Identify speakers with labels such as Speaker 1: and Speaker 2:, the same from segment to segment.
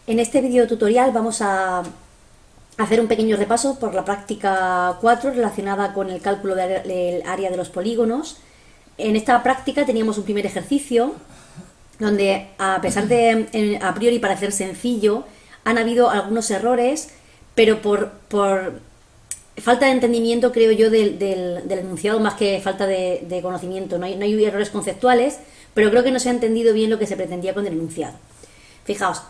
Speaker 1: En este video tutorial vamos a hacer un pequeño repaso por la práctica 4 relacionada con el cálculo del área de los polígonos. En esta práctica teníamos un primer ejercicio donde, a pesar de a priori parecer sencillo, han habido algunos errores, pero por falta de entendimiento, creo yo, del enunciado, más que falta de conocimiento. No hay errores conceptuales, pero creo que no se ha entendido bien lo que se pretendía con el enunciado. Fijaos,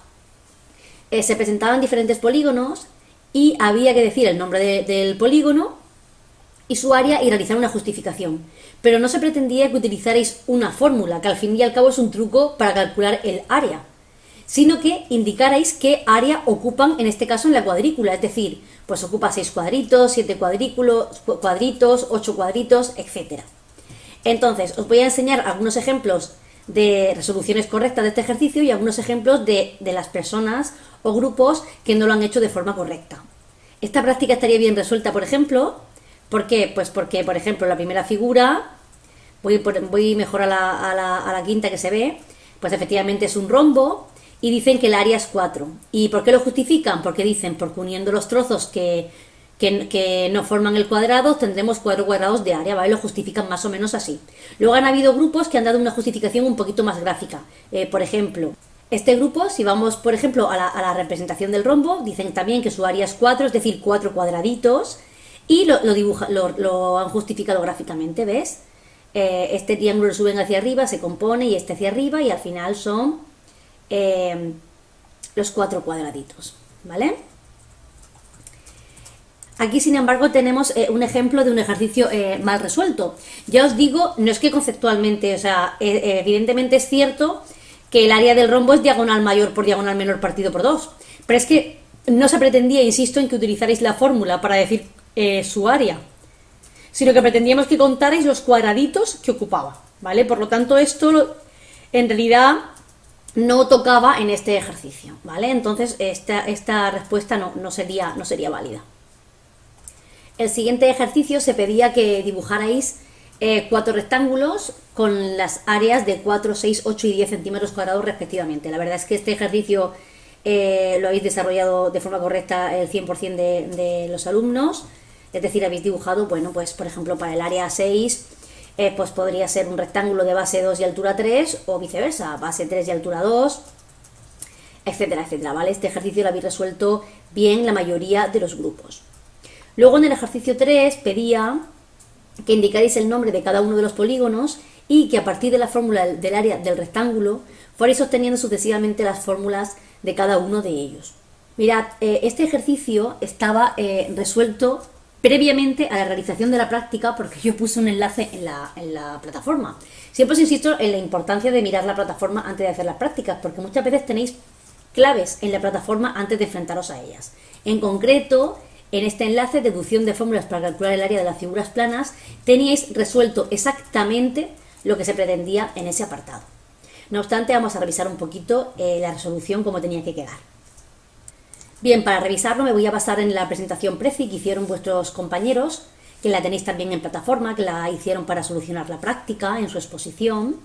Speaker 1: se presentaban diferentes polígonos y había que decir el nombre del polígono y su área y realizar una justificación. Pero no se pretendía que utilizarais una fórmula, que al fin y al cabo es un truco para calcular el área, sino que indicarais qué área ocupan, en este caso en la cuadrícula, es decir, pues ocupa 6 cuadritos, 7 cuadritos, 8 cuadritos, etc. Entonces, os voy a enseñar algunos ejemplos de resoluciones correctas de este ejercicio y algunos ejemplos de las personas o grupos que no lo han hecho de forma correcta. Esta práctica estaría bien resuelta, por ejemplo, ¿por qué? Pues porque, por ejemplo, la primera figura, voy mejor a la quinta que se ve, pues efectivamente es un rombo y dicen que el área es 4. ¿Y por qué lo justifican? Porque dicen, porque uniendo los trozos que no forman el cuadrado, tendremos 4 cuadrados de área, ¿vale? Lo justifican más o menos así. Luego han habido grupos que han dado una justificación un poquito más gráfica. Por ejemplo, este grupo, si vamos, por ejemplo, a la representación del rombo, dicen también que su área es 4, es decir, 4 cuadraditos, y lo han justificado gráficamente, ¿ves? Este triángulo lo suben hacia arriba, se compone, y este hacia arriba, y al final son los 4 cuadraditos, ¿vale? Aquí, sin embargo, tenemos un ejemplo de un ejercicio mal resuelto. Ya os digo, no es que conceptualmente, o sea, evidentemente es cierto que el área del rombo es diagonal mayor por diagonal menor partido por 2, pero es que no se pretendía, insisto, en que utilizarais la fórmula para decir su área, sino que pretendíamos que contarais los cuadraditos que ocupaba, ¿vale? Por lo tanto, esto en realidad no tocaba en este ejercicio, ¿vale? Entonces, esta respuesta no sería válida. El siguiente ejercicio se pedía que dibujarais 4 rectángulos con las áreas de 4, 6, 8 y 10 centímetros cuadrados respectivamente. La verdad es que este ejercicio lo habéis desarrollado de forma correcta el 100% de los alumnos, es decir, habéis dibujado, bueno, pues por ejemplo para el área 6, pues podría ser un rectángulo de base 2 y altura 3 o viceversa, base 3 y altura 2, etcétera, etcétera, ¿vale? Este ejercicio lo habéis resuelto bien la mayoría de los grupos. Luego en el ejercicio 3 pedía que indicarais el nombre de cada uno de los polígonos y que a partir de la fórmula del área del rectángulo fuerais obteniendo sucesivamente las fórmulas de cada uno de ellos. Mirad, este ejercicio estaba resuelto previamente a la realización de la práctica, porque yo puse un enlace en la plataforma. Siempre os insisto en la importancia de mirar la plataforma antes de hacer las prácticas, porque muchas veces tenéis claves en la plataforma antes de enfrentaros a ellas. En concreto, en este enlace, deducción de fórmulas para calcular el área de las figuras planas, teníais resuelto exactamente lo que se pretendía en ese apartado. No obstante, vamos a revisar un poquito la resolución, cómo tenía que quedar. Bien, para revisarlo me voy a basar en la presentación Prezi que hicieron vuestros compañeros, que la tenéis también en plataforma, que la hicieron para solucionar la práctica en su exposición.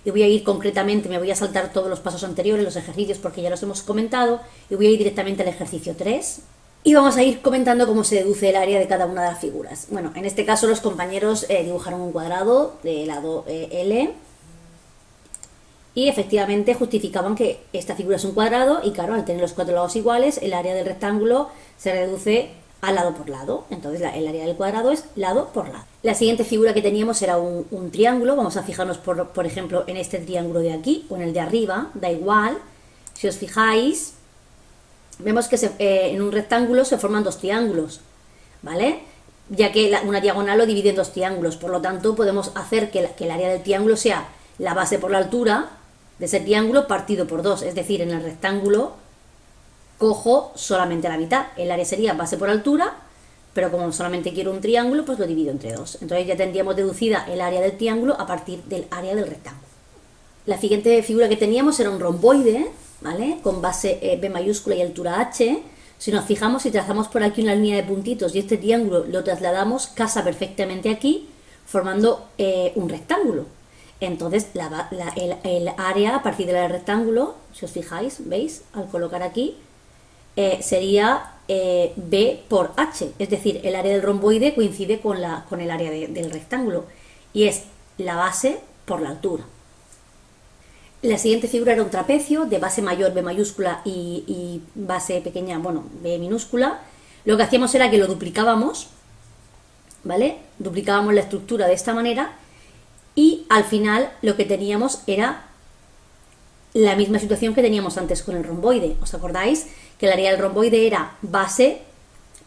Speaker 1: Y voy a ir concretamente, me voy a saltar todos los pasos anteriores, los ejercicios, porque ya los hemos comentado, y voy a ir directamente al ejercicio 3. Y vamos a ir comentando cómo se deduce el área de cada una de las figuras. Bueno, en este caso los compañeros dibujaron un cuadrado de lado L y efectivamente justificaban que esta figura es un cuadrado y claro, al tener los 4 lados iguales, el área del rectángulo se reduce a lado por lado. Entonces el área del cuadrado es lado por lado. La siguiente figura que teníamos era un triángulo. Vamos a fijarnos por ejemplo en este triángulo de aquí o en el de arriba, da igual. Si os fijáis, vemos que en un rectángulo se forman 2 triángulos, ¿vale? Ya que una diagonal lo divide en 2 triángulos, por lo tanto podemos hacer que el área del triángulo sea la base por la altura de ese triángulo partido por 2, es decir, en el rectángulo cojo solamente la mitad, el área sería base por altura, pero como solamente quiero un triángulo, pues lo divido entre 2. Entonces ya tendríamos deducida el área del triángulo a partir del área del rectángulo. La siguiente figura que teníamos era un romboide, ¿vale? Con base B mayúscula y altura H. Si nos fijamos y trazamos por aquí una línea de puntitos y este triángulo lo trasladamos, casa perfectamente aquí, formando un rectángulo. Entonces el área a partir del rectángulo, si os fijáis, ¿veis? Al colocar aquí, sería B por H, es decir, el área del romboide coincide con el área del rectángulo y es la base por la altura. La siguiente figura era un trapecio de base mayor B mayúscula y base pequeña, bueno, B minúscula. Lo que hacíamos era que lo duplicábamos, ¿vale? Duplicábamos la estructura de esta manera y al final lo que teníamos era la misma situación que teníamos antes con el romboide. ¿Os acordáis? Que el área del romboide era base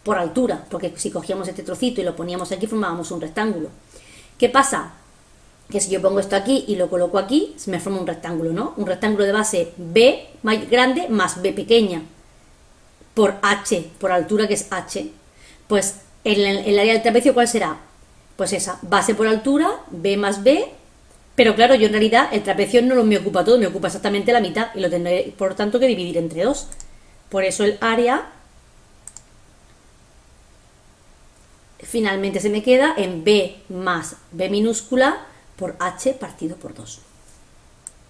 Speaker 1: por altura, porque si cogíamos este trocito y lo poníamos aquí formábamos un rectángulo. ¿Qué pasa? Que si yo pongo esto aquí y lo coloco aquí, se me forma un rectángulo, ¿no? Un rectángulo de base B grande más B pequeña por H, por altura que es H. Pues el área del trapecio, ¿cuál será? Pues esa, base por altura, B más B, pero claro, yo en realidad el trapecio no me ocupa todo, me ocupa exactamente la mitad y lo tendré por tanto que dividir entre 2. Por eso el área finalmente se me queda en B más B minúscula por H partido por 2.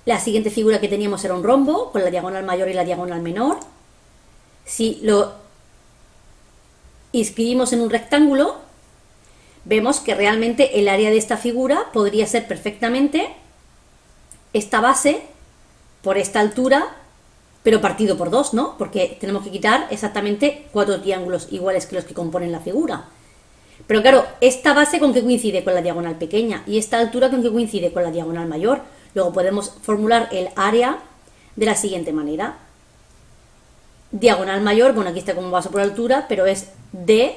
Speaker 1: La siguiente figura que teníamos era un rombo con la diagonal mayor y la diagonal menor. Si lo inscribimos en un rectángulo, vemos que realmente el área de esta figura podría ser perfectamente esta base por esta altura, pero partido por 2, ¿no? Porque tenemos que quitar exactamente 4 triángulos iguales que los que componen la figura. Pero claro, esta base con qué coincide con la diagonal pequeña y esta altura con qué coincide con la diagonal mayor. Luego podemos formular el área de la siguiente manera. Diagonal mayor, bueno, aquí está como base por altura, pero es D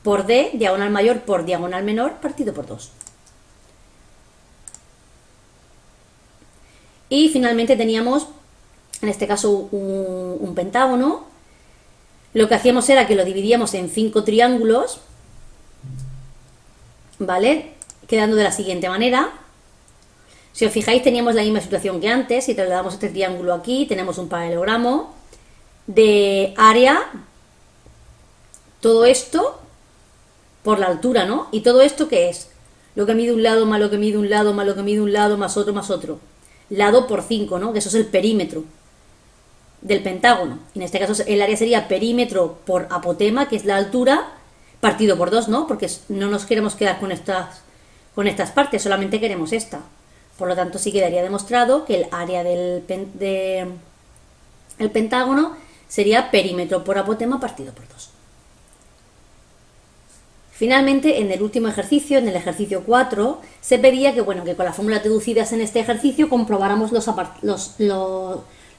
Speaker 1: por D, diagonal mayor por diagonal menor, partido por 2. Y finalmente teníamos, en este caso, un pentágono. Lo que hacíamos era que lo dividíamos en 5 triángulos, ¿vale? Quedando de la siguiente manera. Si os fijáis, teníamos la misma situación que antes. Si trasladamos este triángulo aquí, tenemos un paralelogramo de área, todo esto por la altura, ¿no? ¿Y todo esto qué es? Lo que mide un lado más lo que mide un lado más lo que mide un lado más otro más otro. Lado por 5, ¿no? Que eso es el perímetro del pentágono. En este caso el área sería perímetro por apotema, que es la altura, partido por 2, ¿no? Porque no nos queremos quedar con estas partes, solamente queremos esta. Por lo tanto, sí quedaría demostrado que el área del pentágono sería perímetro por apotema partido por 2. Finalmente, en el último ejercicio, en el ejercicio 4, se pedía que, bueno, que con las fórmulas deducidas en este ejercicio comprobáramos los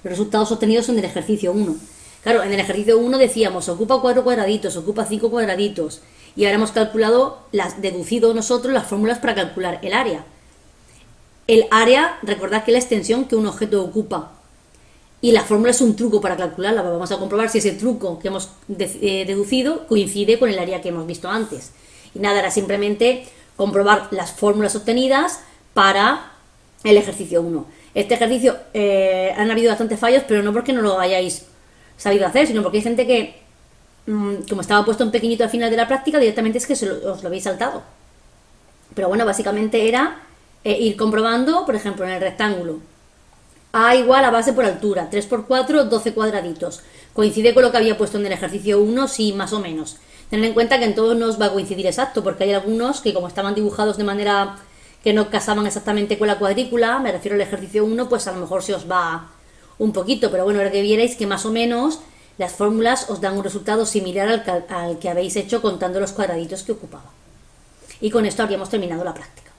Speaker 1: resultados obtenidos en el ejercicio 1. Claro, en el ejercicio 1 decíamos, ocupa 4 cuadraditos, ocupa 5 cuadraditos, y ahora hemos calculado, deducido nosotros las fórmulas para calcular el área. El área, recordad que es la extensión que un objeto ocupa, y la fórmula es un truco para calcularla. Vamos a comprobar si ese truco que hemos deducido coincide con el área que hemos visto antes. Y nada, era simplemente comprobar las fórmulas obtenidas para el ejercicio 1. Este ejercicio han habido bastantes fallos, pero no porque no lo hayáis sabido hacer, sino porque hay gente que, como estaba puesto en pequeñito al final de la práctica, directamente es que os lo habéis saltado. Pero bueno, básicamente era ir comprobando, por ejemplo, en el rectángulo. A igual a base por altura, 3 por 4, 12 cuadraditos. ¿Coincide con lo que había puesto en el ejercicio 1? Sí, más o menos. Tened en cuenta que en todos no os va a coincidir exacto, porque hay algunos que como estaban dibujados de manera que no casaban exactamente con la cuadrícula, me refiero al ejercicio 1, pues a lo mejor se os va un poquito, pero bueno, ahora que vierais que más o menos las fórmulas os dan un resultado similar al que habéis hecho contando los cuadraditos que ocupaba. Y con esto habríamos terminado la práctica.